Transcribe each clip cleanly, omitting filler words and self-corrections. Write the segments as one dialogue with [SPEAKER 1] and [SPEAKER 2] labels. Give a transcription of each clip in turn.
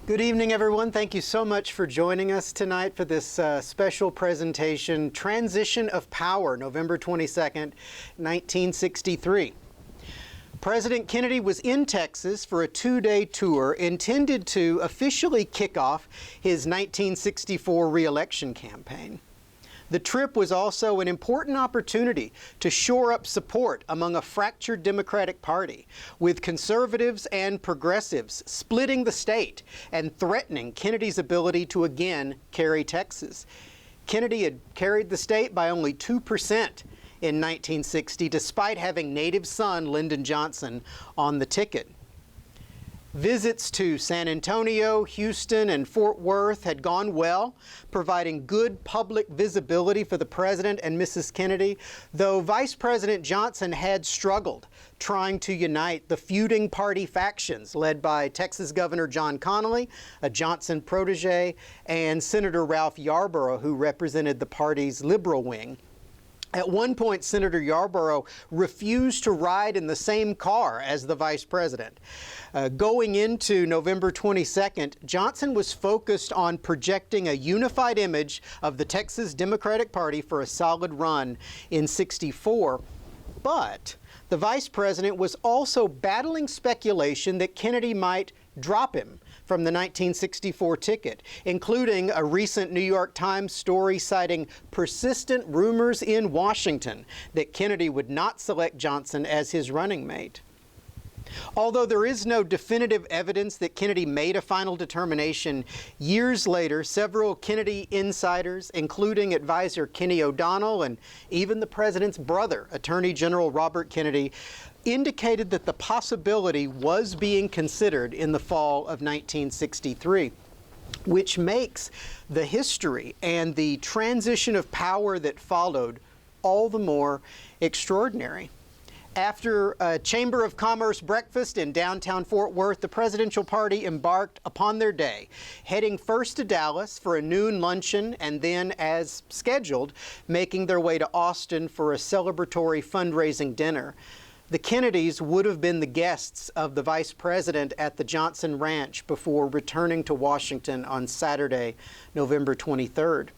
[SPEAKER 1] Good evening, everyone. Thank you so much for joining us tonight for this special presentation, Transition of Power, November 22nd, 1963. President Kennedy was in Texas for a two-day tour intended to officially kick off his 1964 re-election campaign. The trip was also an important opportunity to shore up support among a fractured Democratic Party, with conservatives and progressives splitting the state and threatening Kennedy's ability to again carry Texas. Kennedy had carried the state by only 2% in 1960, despite having native son Lyndon Johnson on the ticket. Visits to San Antonio, Houston, and Fort Worth had gone well, providing good public visibility for the President and Mrs. Kennedy, though Vice President Johnson had struggled trying to unite the feuding party factions led by Texas Governor John Connally, a Johnson protege, and Senator Ralph Yarborough, who represented the party's liberal wing. At one point, Senator Yarborough refused to ride in the same car as the vice president. Going into November 22nd, Johnson was focused on projecting a unified image of the Texas Democratic Party for a solid run in '64. But the vice president was also battling speculation that Kennedy might drop him from the 1964 ticket, including a recent New York Times story citing persistent rumors in Washington that Kennedy would not select Johnson as his running mate. Although there is no definitive evidence that Kennedy made a final determination, years later, several Kennedy insiders, including advisor Kenny O'Donnell and even the president's brother, Attorney General Robert Kennedy, indicated that the possibility was being considered in the fall of 1963, which makes the history and the transition of power that followed all the more extraordinary. After a Chamber of Commerce breakfast in downtown Fort Worth, the presidential party embarked upon their day, heading first to Dallas for a noon luncheon and then, as scheduled, making their way to Austin for a celebratory fundraising dinner. The Kennedys would have been the guests of the vice president at the Johnson Ranch before returning to Washington on Saturday, November 23rd.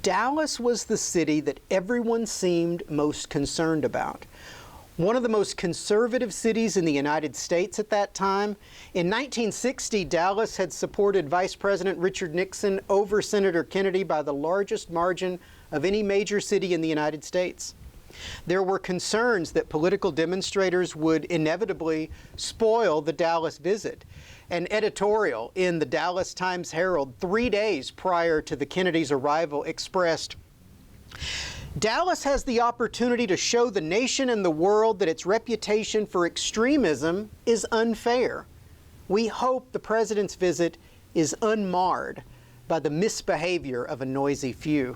[SPEAKER 1] Dallas was the city that everyone seemed most concerned about. One of the most conservative cities in the United States at that time. In 1960, Dallas had supported Vice President Richard Nixon over Senator Kennedy by the largest margin of any major city in the United States. There were concerns that political demonstrators would inevitably spoil the Dallas visit. An editorial in the Dallas Times-Herald 3 days prior to the Kennedys' arrival expressed, "Dallas has the opportunity to show the nation and the world that its reputation for extremism is unfair. We hope the president's visit is unmarred by the misbehavior of a noisy few."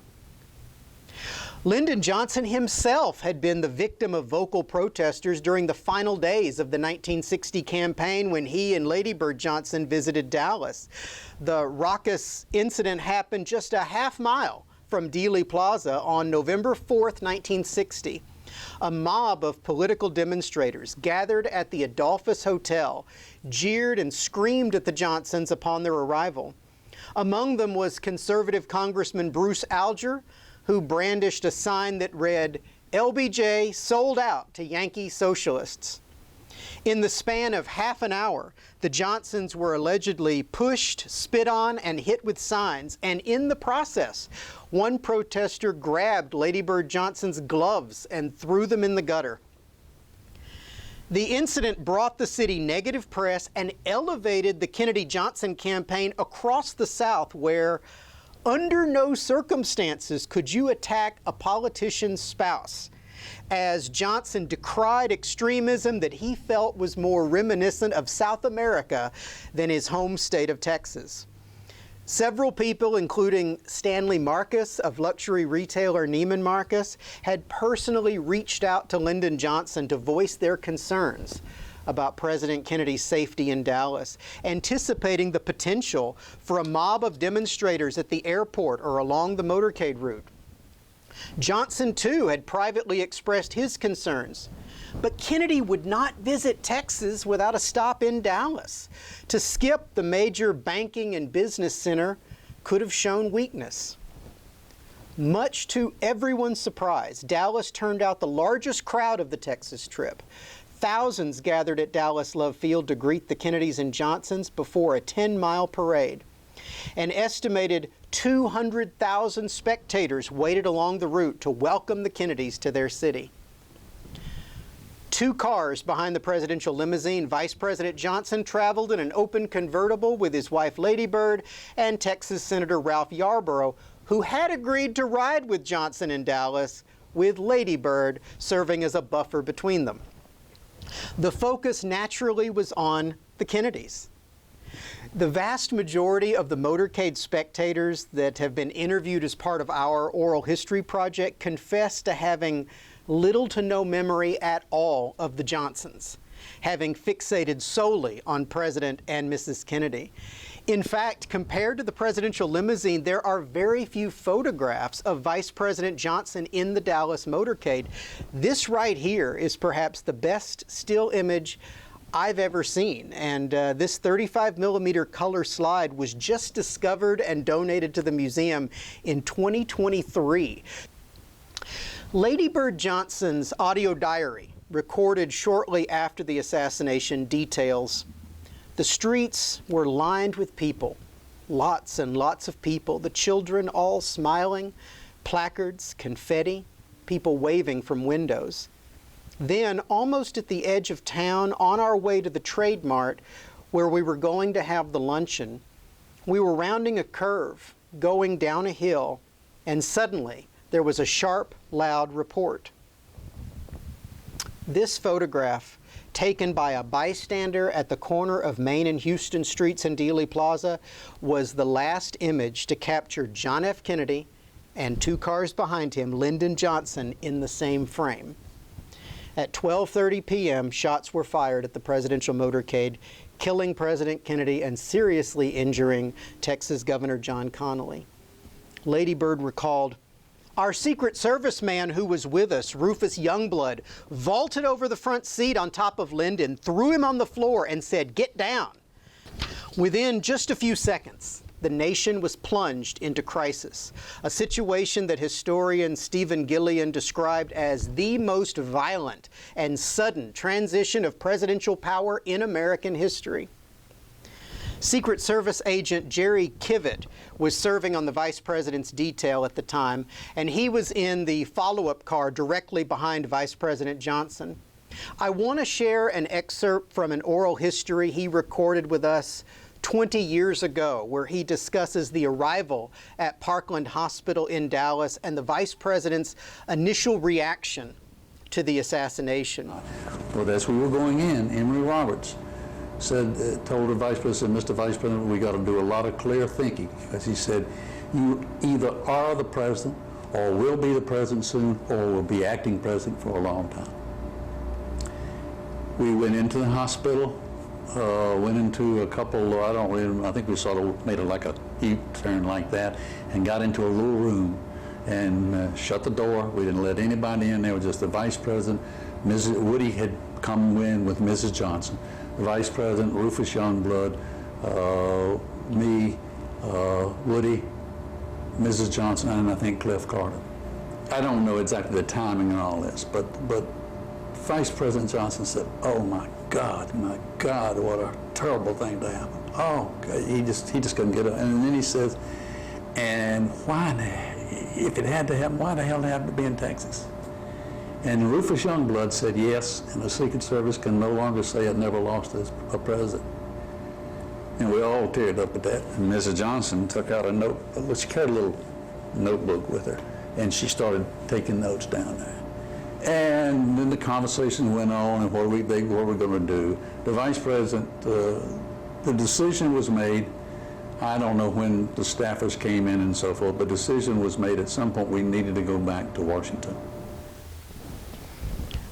[SPEAKER 1] Lyndon Johnson himself had been the victim of vocal protesters during the final days of the 1960 campaign when he and Lady Bird Johnson visited Dallas. The raucous incident happened just a half mile from Dealey Plaza on November 4th, 1960. A mob of political demonstrators gathered at the Adolphus Hotel, jeered and screamed at the Johnsons upon their arrival. Among them was conservative Congressman Bruce Alger, who brandished a sign that read, "LBJ sold out to Yankee socialists." In the span of half an hour, the Johnsons were allegedly pushed, spit on, and hit with signs, and in the process, one protester grabbed Lady Bird Johnson's gloves and threw them in the gutter. The incident brought the city negative press and elevated the Kennedy-Johnson campaign across the South, where under no circumstances could you attack a politician's spouse, as Johnson decried extremism that he felt was more reminiscent of South America than his home state of Texas. Several people, including Stanley Marcus of luxury retailer Neiman Marcus, had personally reached out to Lyndon Johnson to voice their concerns about President Kennedy's safety in Dallas, anticipating the potential for a mob of demonstrators at the airport or along the motorcade route. Johnson, too, had privately expressed his concerns. But Kennedy would not visit Texas without a stop in Dallas. To skip the major banking and business center could have shown weakness. Much to everyone's surprise, Dallas turned out the largest crowd of the Texas trip. Thousands gathered at Dallas Love Field to greet the Kennedys and Johnsons before a 10-mile parade. An estimated 200,000 spectators waited along the route to welcome the Kennedys to their city. 2 cars behind the presidential limousine, Vice President Johnson traveled in an open convertible with his wife Lady Bird and Texas Senator Ralph Yarborough, who had agreed to ride with Johnson in Dallas, with Lady Bird serving as a buffer between them. The focus naturally was on the Kennedys. The vast majority of the motorcade spectators that have been interviewed as part of our oral history project confess to having little to no memory at all of the Johnsons, having fixated solely on President and Mrs. Kennedy. In fact, compared to the presidential limousine, there are very few photographs of Vice President Johnson in the Dallas motorcade. This right here is perhaps the best still image I've ever seen, and this 35mm color slide was just discovered and donated to the museum in 2023. Lady Bird Johnson's audio diary, recorded shortly after the assassination, details: the streets were lined with people, lots and lots of people, the children all smiling, placards, confetti, people waving from windows. Then, almost at the edge of town, on our way to the Trade Mart, where we were going to have the luncheon, we were rounding a curve, going down a hill, and suddenly there was a sharp, loud report. This photograph, taken by a bystander at the corner of Main and Houston Streets in Dealey Plaza, was the last image to capture John F. Kennedy and 2 cars behind him, Lyndon Johnson, in the same frame. At 12:30 p.m., shots were fired at the presidential motorcade, killing President Kennedy and seriously injuring Texas Governor John Connally. Lady Bird recalled, "Our Secret Service man who was with us, Rufus Youngblood, vaulted over the front seat on top of Lyndon, threw him on the floor, and said, 'Get down.' Within just a few seconds, the nation was plunged into crisis, a situation that historian Stephen Gillian described as the most violent and sudden transition of presidential power in American history." Secret Service agent Jerry Kivett was serving on the Vice President's detail at the time, and he was in the follow-up car directly behind Vice President Johnson. I want to share an excerpt from an oral history he recorded with us 20 years ago, where he discusses the arrival at Parkland Hospital in Dallas and the Vice President's initial reaction to the assassination.
[SPEAKER 2] Well, as we were going in, Emory Roberts told the Vice President, "Mr. Vice President, we got to do a lot of clear thinking." As he said, "You either are the president, or will be the president soon, or will be acting president for a long time." We went into the hospital, went into a couple, I think we sort of made like a U-turn like that, and got into a little room and shut the door. We didn't let anybody in. There was just the Vice President. Mrs. Woody had come in with Mrs. Johnson. The Vice President, Rufus Youngblood, me, Woody, Mrs. Johnson, and I think Cliff Carter. I don't know exactly the timing and all this, but Vice President Johnson said, "Oh my God, what a terrible thing to happen." Oh, God, he just couldn't get it. And then he says, "And why, if it had to happen, why the hell did it have to be in Texas?" And Rufus Youngblood said yes, and the Secret Service can no longer say it never lost a president. And we all teared up at that. And Mrs. Johnson took out a note, she carried a little notebook with her, and she started taking notes down there. And then the conversation went on, and what were we going to do? The Vice President, the decision was made. I don't know when the staffers came in and so forth, but the decision was made at some point we needed to go back to Washington.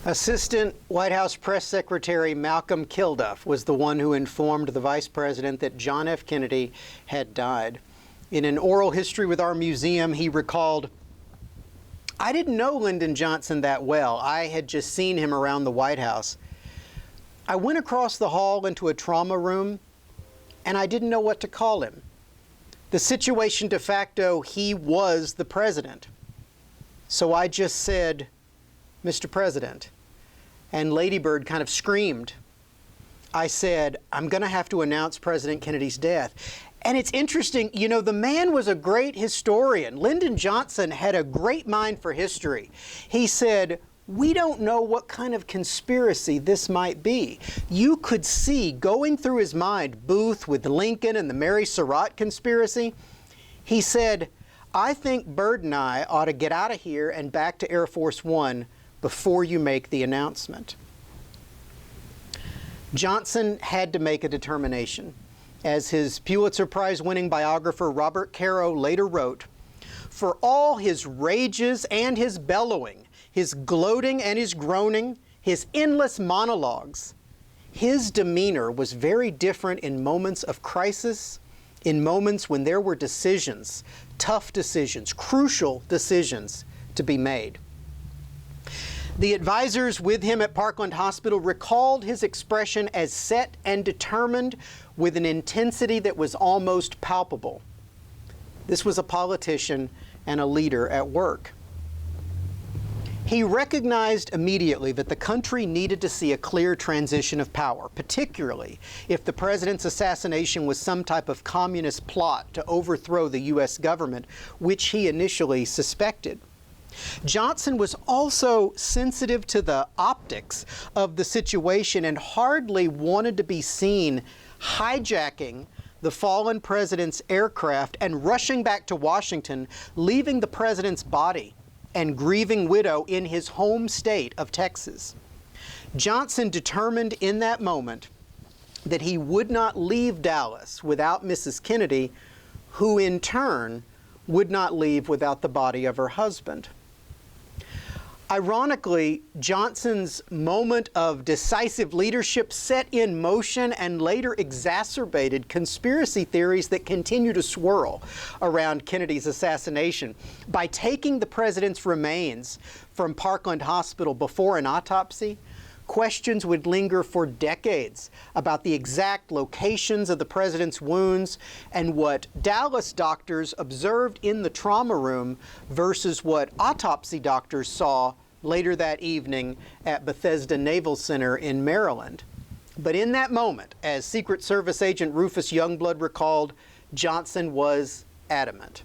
[SPEAKER 1] Assistant White House Press Secretary Malcolm Kilduff was the one who informed the Vice President that John F. Kennedy had died. In an oral history with our museum, he recalled, I didn't know Lyndon Johnson that well. I had just seen him around the White House. I went across the hall into a trauma room, and I didn't know what to call him. The situation de facto, he was the president. So I just said, "Mr. President." And Lady Bird kind of screamed. I said, "I'm going to have to announce President Kennedy's death." And it's interesting, you know, the man was a great historian. Lyndon Johnson had a great mind for history. He said, "We don't know what kind of conspiracy this might be." You could see going through his mind Booth with Lincoln and the Mary Surratt conspiracy. He said, "I think Byrd and I ought to get out of here and back to Air Force One before you make the announcement." Johnson had to make a determination. As his Pulitzer Prize-winning biographer Robert Caro later wrote, "For all his rages and his bellowing, his gloating and his groaning, his endless monologues, his demeanor was very different in moments of crisis, in moments when there were decisions, tough decisions, crucial decisions to be made." The advisors with him at Parkland Hospital recalled his expression as set and determined with an intensity that was almost palpable. This was a politician and a leader at work. He recognized immediately that the country needed to see a clear transition of power, particularly if the president's assassination was some type of communist plot to overthrow the U.S. government, which he initially suspected. Johnson was also sensitive to the optics of the situation and hardly wanted to be seen hijacking the fallen president's aircraft and rushing back to Washington, leaving the president's body and grieving widow in his home state of Texas. Johnson determined in that moment that he would not leave Dallas without Mrs. Kennedy, who in turn would not leave without the body of her husband. Ironically, Johnson's moment of decisive leadership set in motion and later exacerbated conspiracy theories that continue to swirl around Kennedy's assassination. By taking the president's remains from Parkland Hospital before an autopsy, questions would linger for decades about the exact locations of the president's wounds and what Dallas doctors observed in the trauma room versus what autopsy doctors saw later that evening at Bethesda Naval Center in Maryland. But in that moment, as Secret Service agent Rufus Youngblood recalled, Johnson was adamant.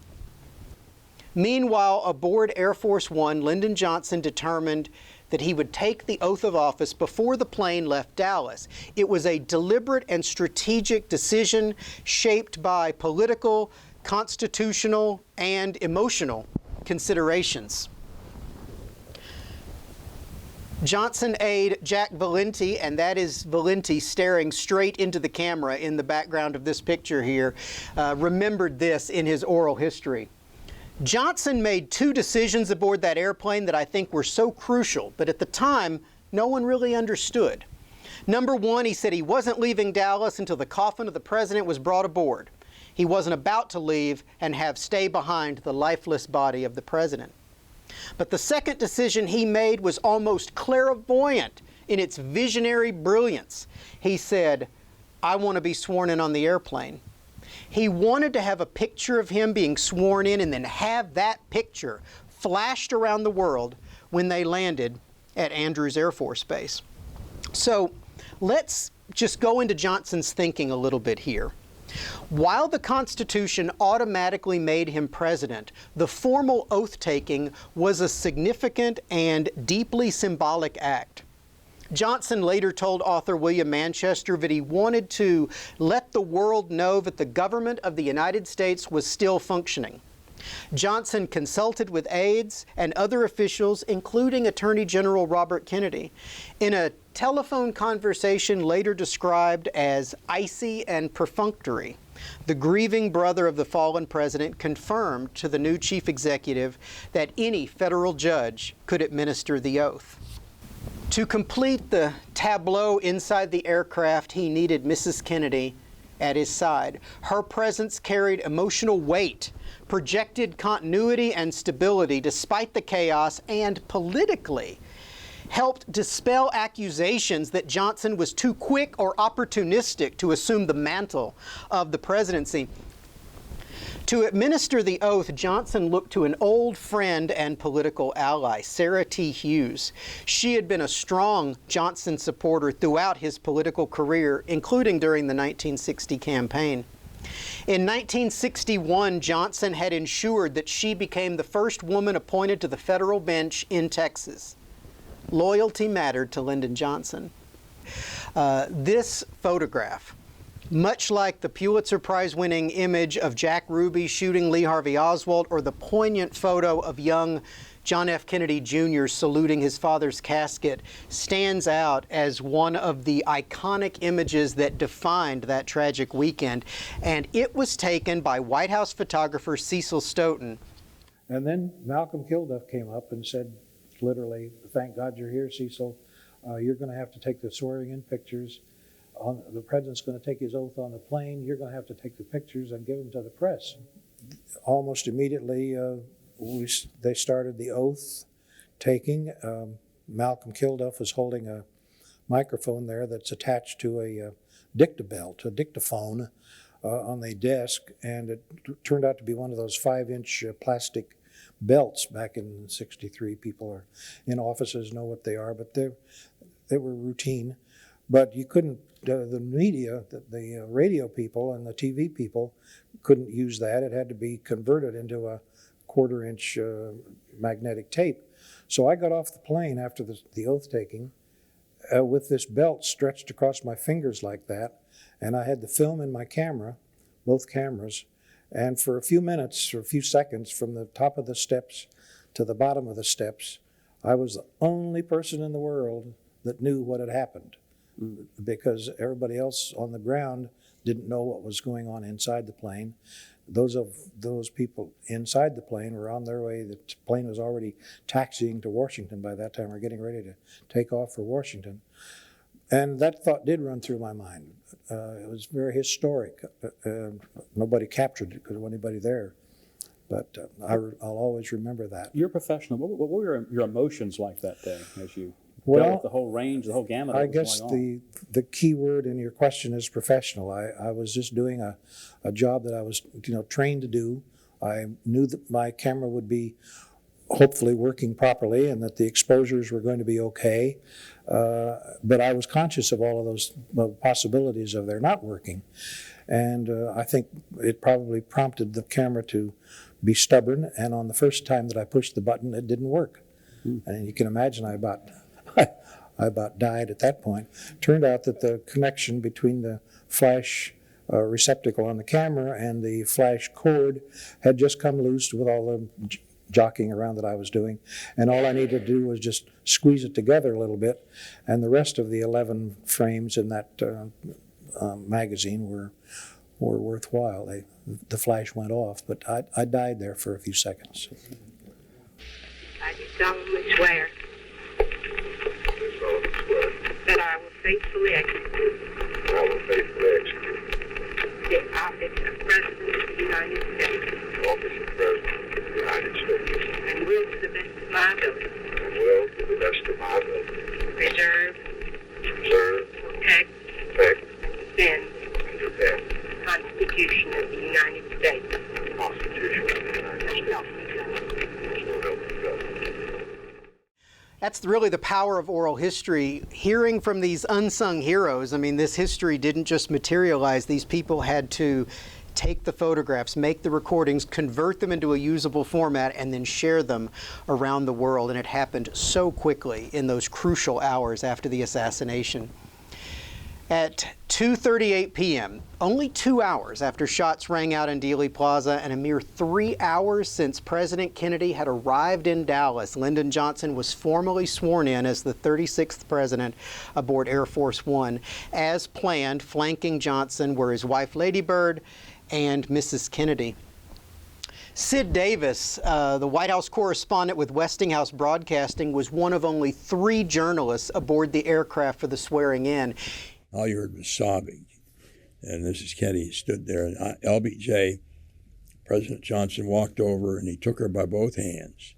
[SPEAKER 1] Meanwhile, aboard Air Force One, Lyndon Johnson determined that he would take the oath of office before the plane left Dallas. It was a deliberate and strategic decision shaped by political, constitutional, and emotional considerations. Johnson aide Jack Valenti, and that is Valenti staring straight into the camera in the background of this picture here, remembered this in his oral history. Johnson made two decisions aboard that airplane that I think were so crucial, but at the time, no one really understood. Number one, he said he wasn't leaving Dallas until the coffin of the president was brought aboard. He wasn't about to leave and have stay behind the lifeless body of the president. But the second decision he made was almost clairvoyant in its visionary brilliance. He said, "I want to be sworn in on the airplane." He wanted to have a picture of him being sworn in and then have that picture flashed around the world when they landed at Andrews Air Force Base. So let's just go into Johnson's thinking a little bit here. While the Constitution automatically made him president, the formal oath-taking was a significant and deeply symbolic act. Johnson later told author William Manchester that he wanted to let the world know that the government of the United States was still functioning. Johnson consulted with aides and other officials, including Attorney General Robert Kennedy. In a telephone conversation later described as icy and perfunctory, the grieving brother of the fallen president confirmed to the new chief executive that any federal judge could administer the oath. To complete the tableau inside the aircraft, he needed Mrs. Kennedy at his side. Her presence carried emotional weight, projected continuity and stability despite the chaos, and politically helped dispel accusations that Johnson was too quick or opportunistic to assume the mantle of the presidency. To administer the oath, Johnson looked to an old friend and political ally, Sarah T. Hughes. She had been a strong Johnson supporter throughout his political career, including during the 1960 campaign. In 1961, Johnson had ensured that she became the first woman appointed to the federal bench in Texas. Loyalty mattered to Lyndon Johnson. This photograph, much like the Pulitzer Prize-winning image of Jack Ruby shooting Lee Harvey Oswald, or the poignant photo of young John F. Kennedy Jr. saluting his father's casket, stands out as one of the iconic images that defined that tragic weekend. And it was taken by White House photographer Cecil Stoughton.
[SPEAKER 3] And then Malcolm Kilduff came up and said, literally, "Thank God you're here, Cecil. You're going to have to take the swearing-in pictures. The president's going to take his oath on the plane. You're going to have to take the pictures and give them to the press." Almost immediately, they started the oath taking. Malcolm Kilduff was holding a microphone there that's attached to a dictaphone on the desk, and it turned out to be one of those 5-inch plastic belts. Back in '63, people are in offices know what they are, but they were routine. But you couldn't, the media, the radio people and the TV people couldn't use that. It had to be converted into a 1/4-inch magnetic tape. So I got off the plane after the oath taking with this belt stretched across my fingers like that, and I had the film in my camera, both cameras, and for a few minutes or a few seconds, from the top of the steps to the bottom of the steps, I was the only person in the world that knew what had happened, because everybody else on the ground didn't know what was going on inside the plane. Those people inside the plane were on their way. The plane was already taxiing to Washington by that time, or getting ready to take off for Washington. And that thought did run through my mind. It was very historic. Nobody captured it because there wasn't anybody there. But I'll always remember that.
[SPEAKER 4] You're a professional. What were your emotions like that day as you
[SPEAKER 3] Well,
[SPEAKER 4] dealt with the whole range, the whole gamut of
[SPEAKER 3] I
[SPEAKER 4] what was
[SPEAKER 3] guess
[SPEAKER 4] going on?
[SPEAKER 3] the key word in your question is professional. I was just doing a job that I was trained to do. I knew that my camera would be hopefully working properly and that the exposures were going to be okay. But I was conscious of all of those possibilities of their not working. And I think it probably prompted the camera to be stubborn. And on the first time that I pushed the button, it didn't work. And you can imagine I about died at that point. Turned out that the connection between the flash receptacle on the camera and the flash cord had just come loose with all the jockeying around that I was doing, and all I needed to do was just squeeze it together a little bit, and the rest of the 11 frames in that magazine were worthwhile. The flash went off, but I died there for a few seconds.
[SPEAKER 5] I do solemnly swear that I will faithfully execute the office of President of the United States, and will to the best of my ability preserve, protect, and defend the Constitution of the United States.
[SPEAKER 1] That's really the power of oral history, hearing from these unsung heroes. I mean, this history didn't just materialize. These people had to take the photographs, make the recordings, convert them into a usable format, and then share them around the world. And it happened so quickly in those crucial hours after the assassination. At 2:38 p.m., only 2 hours after shots rang out in Dealey Plaza and a mere 3 hours since President Kennedy had arrived in Dallas, Lyndon Johnson was formally sworn in as the 36th president aboard Air Force One. As planned, flanking Johnson were his wife Lady Bird and Mrs. Kennedy. Sid Davis, the White House correspondent with Westinghouse Broadcasting, was one of only 3 journalists aboard the aircraft for the swearing in.
[SPEAKER 6] All you heard was sobbing. and Mrs. Kennedy stood there, and LBJ, President Johnson, walked over and he took her by both hands,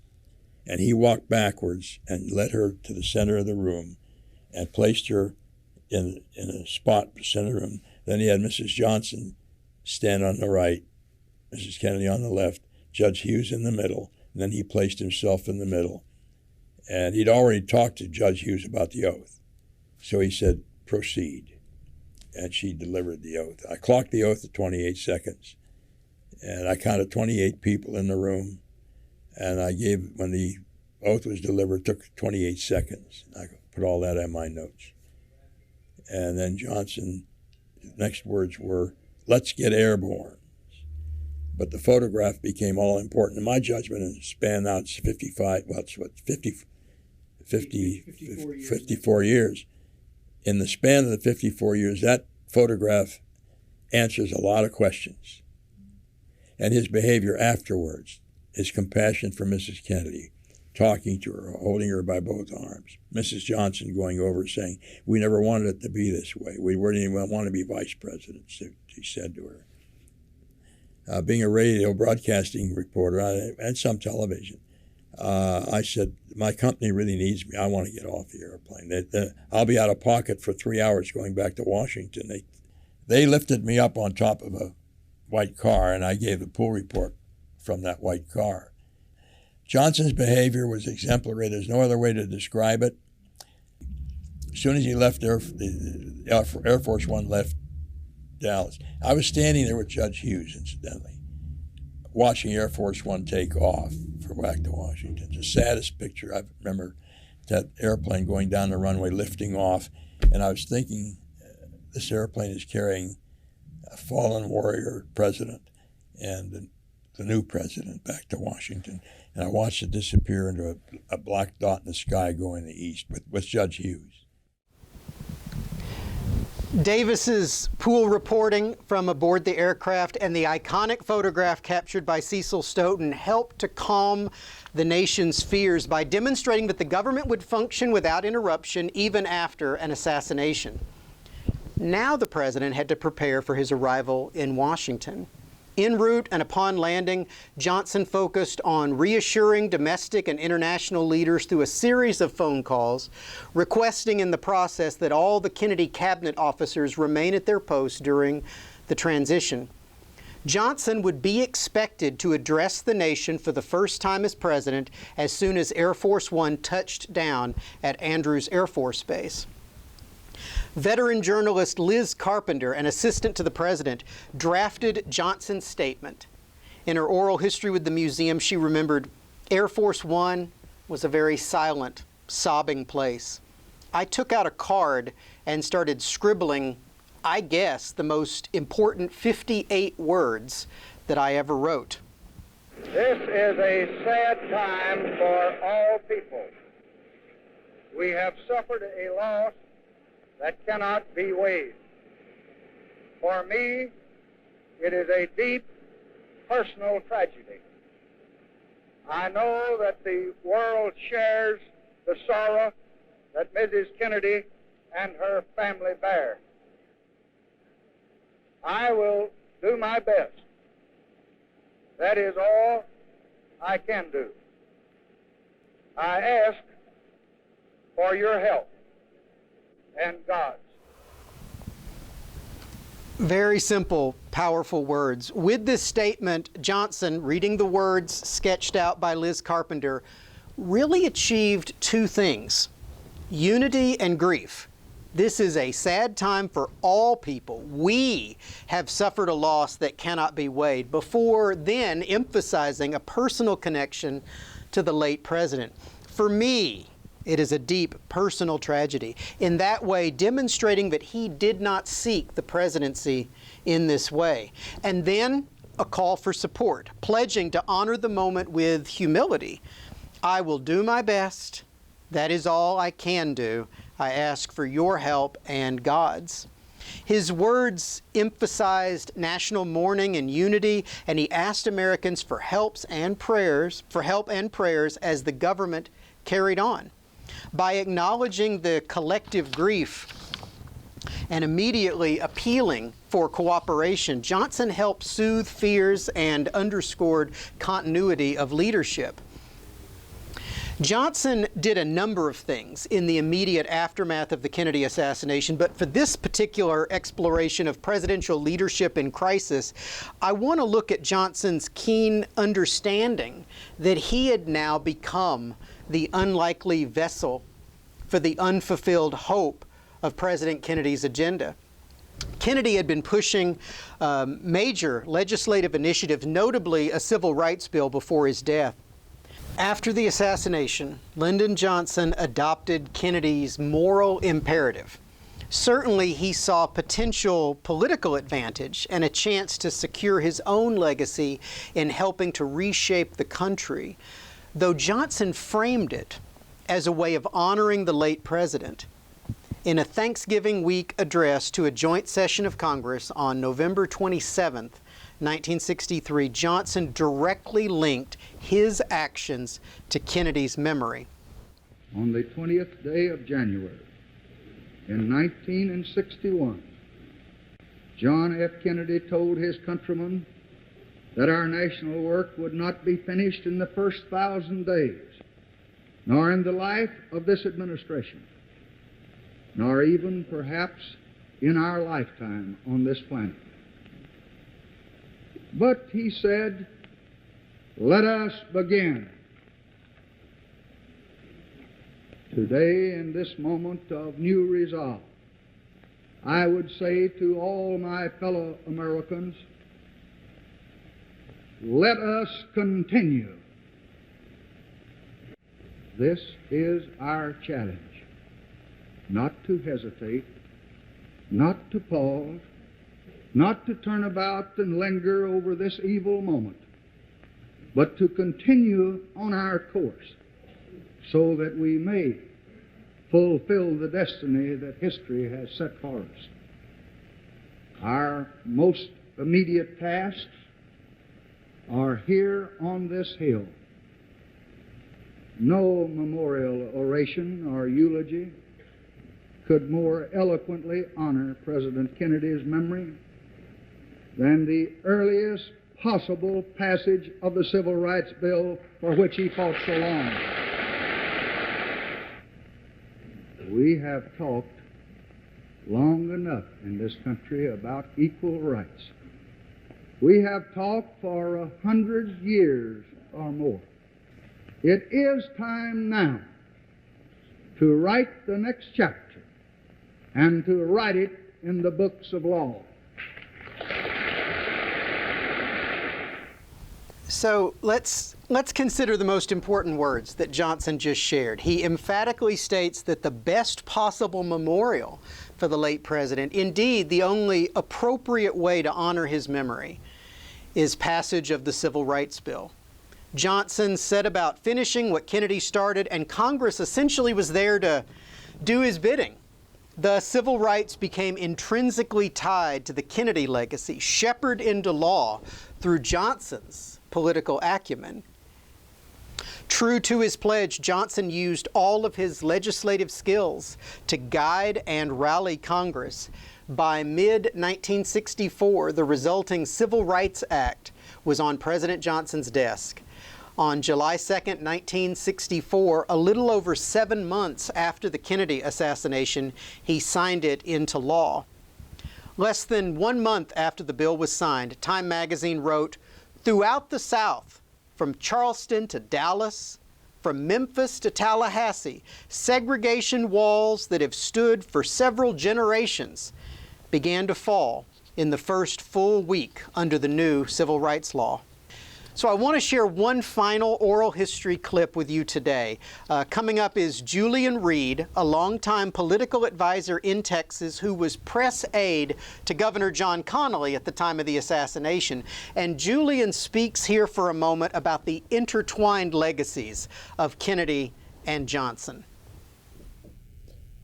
[SPEAKER 6] and he walked backwards and led her to the center of the room and placed her in a spot in the center of the room. Then he had Mrs. Johnson stand on the right, Mrs. Kennedy on the left, Judge Hughes in the middle, and then he placed himself in the middle. And he'd already talked to Judge Hughes about the oath. So he said, proceed. And she delivered the oath. I clocked the oath at 28 seconds. And I counted 28 people in the room. And I gave, when the oath was delivered, it took 28 seconds. I put all that in my notes. And then Johnson, next words were, let's get airborne. But the photograph became all important. In my judgment, it spanned out 54 years. In the span of the 54 years, that photograph answers a lot of questions. And his behavior afterwards, his compassion for Mrs. Kennedy, talking to her, holding her by both arms. Mrs. Johnson going over saying, we never wanted it to be this way. We didn't even want to be vice president, she said to her. Being a radio broadcasting reporter and some television, I said, my company really needs me. I want to get off the airplane. I'll be out of pocket for 3 hours going back to Washington. They lifted me up on top of a white car, and I gave the pool report from that white car. Johnson's behavior was exemplary. There's no other way to describe it. As soon as he left Air Force One left Dallas, I was standing there with Judge Hughes, incidentally, watching Air Force One take off for back to Washington. It's the saddest picture I remember, that airplane going down the runway, lifting off, and I was thinking, this airplane is carrying a fallen warrior president and the new president back to Washington. And I watched it disappear into a black dot in the sky going east with Judge Hughes.
[SPEAKER 1] Davis's pool reporting from aboard the aircraft and the iconic photograph captured by Cecil Stoughton helped to calm the nation's fears by demonstrating that the government would function without interruption even after an assassination. Now the president had to prepare for his arrival in Washington. En route and upon landing, Johnson focused on reassuring domestic and international leaders through a series of phone calls, requesting in the process that all the Kennedy cabinet officers remain at their posts during the transition. Johnson would be expected to address the nation for the first time as president as soon as Air Force One touched down at Andrews Air Force Base. Veteran journalist Liz Carpenter, an assistant to the president, drafted Johnson's statement. In her oral history with the museum, she remembered, Air Force One was a very silent, sobbing place. I took out a card and started scribbling, I guess, the most important 58 words that I ever wrote.
[SPEAKER 7] This is a sad time for all people. We have suffered a loss that cannot be weighed. For me, it is a deep personal tragedy. I know that the world shares the sorrow that Mrs. Kennedy and her family bear. I will do my best. That is all I can do. I ask for your help and God's.
[SPEAKER 1] Very simple, powerful words. With this statement, Johnson, reading the words sketched out by Liz Carpenter, really achieved two things: unity and grief. This is a sad time for all people. We have suffered a loss that cannot be weighed, before then emphasizing a personal connection to the late president. For me, it is a deep personal tragedy, in that way demonstrating that he did not seek the presidency in this way. And then a call for support, pledging to honor the moment with humility. I will do my best. That is all I can do. I ask for your help and God's. His words emphasized national mourning and unity, and he asked Americans for help and prayers as the government carried on. By acknowledging the collective grief, and immediately appealing for cooperation, Johnson helped soothe fears and underscored continuity of leadership. Johnson did a number of things in the immediate aftermath of the Kennedy assassination, but for this particular exploration of presidential leadership in crisis, I want to look at Johnson's keen understanding that he had now become the unlikely vessel for the unfulfilled hope of President Kennedy's agenda. Kennedy had been pushing major legislative initiatives, notably a civil rights bill, before his death. After the assassination, Lyndon Johnson adopted Kennedy's moral imperative. Certainly, he saw potential political advantage and a chance to secure his own legacy in helping to reshape the country, though Johnson framed it as a way of honoring the late president. In a Thanksgiving week address to a joint session of Congress on November 27th, 1963, Johnson directly linked his actions to Kennedy's memory.
[SPEAKER 7] On the 20th day of January in 1961, John F. Kennedy told his countrymen that our national work would not be finished in the first 1,000 days, nor in the life of this administration, nor even perhaps in our lifetime on this planet. But he said, let us begin. Today, in this moment of new resolve, I would say to all my fellow Americans, let us continue. This is our challenge, not to hesitate, not to pause, not to turn about and linger over this evil moment, but to continue on our course so that we may fulfill the destiny that history has set for us. Our most immediate tasks are here on this hill. No memorial oration or eulogy could more eloquently honor President Kennedy's memory than the earliest possible passage of the Civil Rights Bill for which he fought so long. We have talked long enough in this country about equal rights. We have talked for 100 years or more. It is time now to write the next chapter and to write it in the books of law.
[SPEAKER 1] So let's consider the most important words that Johnson just shared. He emphatically states that the best possible memorial for the late president, indeed the only appropriate way to honor his memory, is passage of the Civil Rights Bill. Johnson set about finishing what Kennedy started, and Congress essentially was there to do his bidding. The civil rights became intrinsically tied to the Kennedy legacy, shepherded into law through Johnson's political acumen. True to his pledge, Johnson used all of his legislative skills to guide and rally Congress. By mid-1964, the resulting Civil Rights Act was on President Johnson's desk. On July 2, 1964, a little over 7 months after the Kennedy assassination, he signed it into law. Less than 1 month after the bill was signed, Time magazine wrote, "Throughout the South, from Charleston to Dallas, from Memphis to Tallahassee, segregation walls that have stood for several generations began to fall in the first full week under the new civil rights law." So I want to share one final oral history clip with you today. Coming up is Julian Reed, a longtime political advisor in Texas who was press aide to Governor John Connally at the time of the assassination. And Julian speaks here for a moment about the intertwined legacies of Kennedy and Johnson.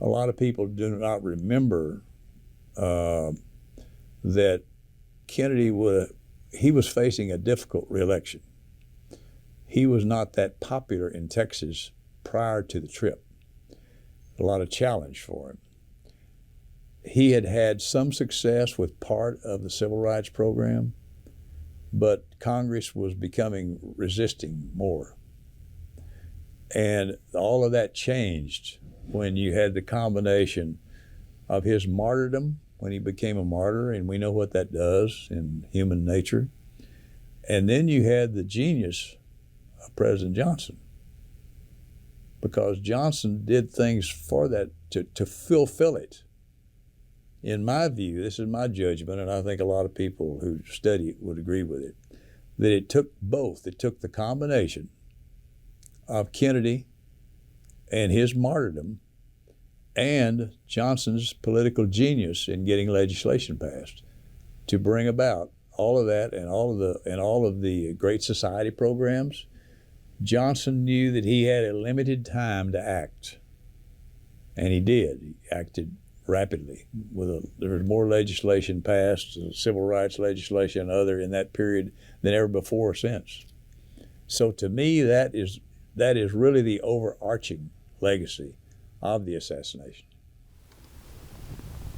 [SPEAKER 6] A lot of people do not remember that Kennedy he was facing a difficult reelection. He was not that popular in Texas prior to the trip. A lot of challenge for him. he had had some success with part of the civil rights program, but Congress was resisting more. And all of that changed when you had the combination of his martyrdom, when he became a martyr, and we know what that does in human nature. And then you had the genius of President Johnson, because Johnson did things for that to fulfill it. In my view, this is my judgment, and I think a lot of people who study it would agree with it, that it took both. It took the combination of Kennedy and his martyrdom and Johnson's political genius in getting legislation passed to bring about all of that and all of the Great Society programs. Johnson knew that he had a limited time to act, and he did. He acted rapidly. There was more legislation passed, civil rights legislation and other in that period than ever before or since. So to me, that is really the overarching legacy of the assassination.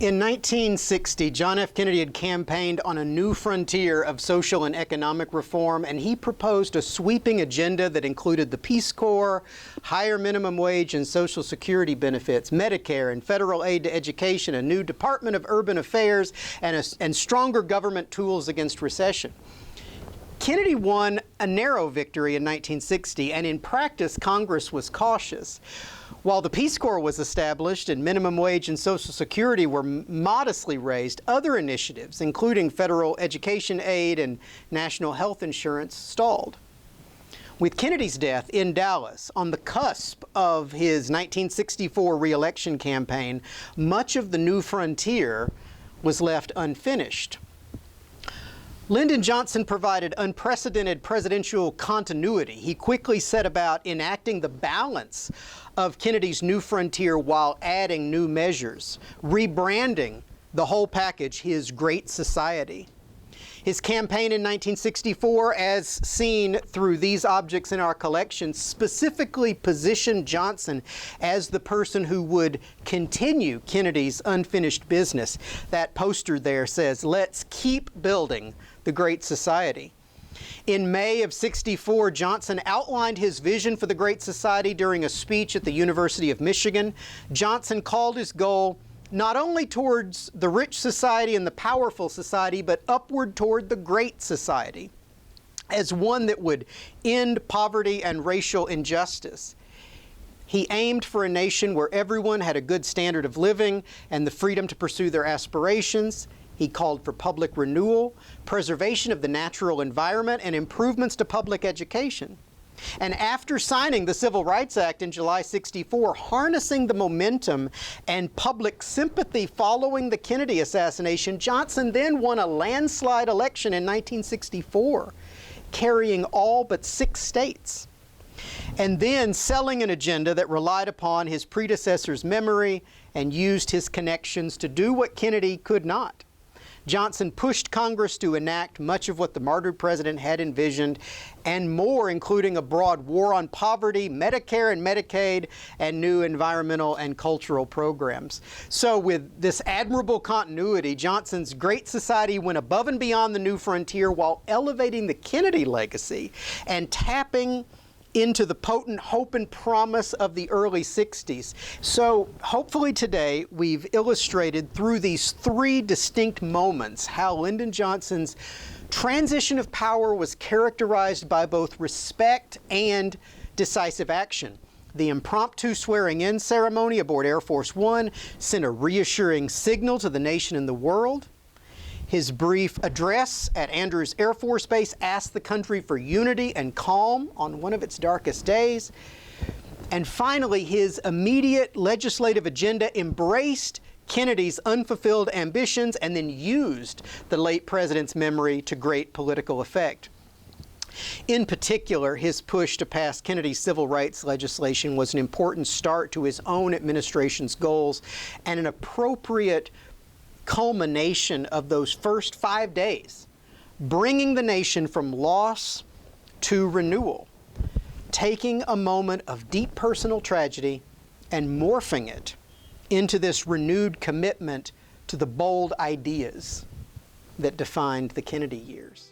[SPEAKER 1] In 1960, John F. Kennedy had campaigned on a new frontier of social and economic reform, and he proposed a sweeping agenda that included the Peace Corps, higher minimum wage and Social Security benefits, Medicare and federal aid to education, a new Department of Urban Affairs, and stronger government tools against recession. Kennedy won a narrow victory in 1960, and in practice, Congress was cautious. While the Peace Corps was established and minimum wage and Social Security were modestly raised, other initiatives, including federal education aid and national health insurance, stalled. With Kennedy's death in Dallas, on the cusp of his 1964 re-election campaign, much of the new frontier was left unfinished. Lyndon Johnson provided unprecedented presidential continuity. He quickly set about enacting the balance of Kennedy's new frontier while adding new measures, rebranding the whole package his Great Society. His campaign in 1964, as seen through these objects in our collection, specifically positioned Johnson as the person who would continue Kennedy's unfinished business. That poster there says, "Let's keep building the Great Society." In May of '64, Johnson outlined his vision for the Great Society during a speech at the University of Michigan. Johnson called his goal not only towards the rich society and the powerful society, but upward toward the Great Society, as one that would end poverty and racial injustice. He aimed for a nation where everyone had a good standard of living and the freedom to pursue their aspirations. He called for public renewal, preservation of the natural environment, and improvements to public education. And after signing the Civil Rights Act in July '64, harnessing the momentum and public sympathy following the Kennedy assassination, Johnson then won a landslide election in 1964, carrying all but 6 states, and then selling an agenda that relied upon his predecessor's memory and used his connections to do what Kennedy could not. Johnson pushed Congress to enact much of what the martyred president had envisioned, and more, including a broad war on poverty, Medicare and Medicaid, and new environmental and cultural programs. So with this admirable continuity, Johnson's Great Society went above and beyond the new frontier while elevating the Kennedy legacy and tapping into the potent hope and promise of the early '60s. So hopefully today we've illustrated through these 3 distinct moments how Lyndon Johnson's transition of power was characterized by both respect and decisive action. The impromptu swearing-in ceremony aboard Air Force One sent a reassuring signal to the nation and the world. His brief address at Andrews Air Force Base asked the country for unity and calm on one of its darkest days. And finally, his immediate legislative agenda embraced Kennedy's unfulfilled ambitions and then used the late president's memory to great political effect. In particular, his push to pass Kennedy's civil rights legislation was an important start to his own administration's goals and an appropriate culmination of those first 5 days, bringing the nation from loss to renewal, taking a moment of deep personal tragedy and morphing it into this renewed commitment to the bold ideas that defined the Kennedy years.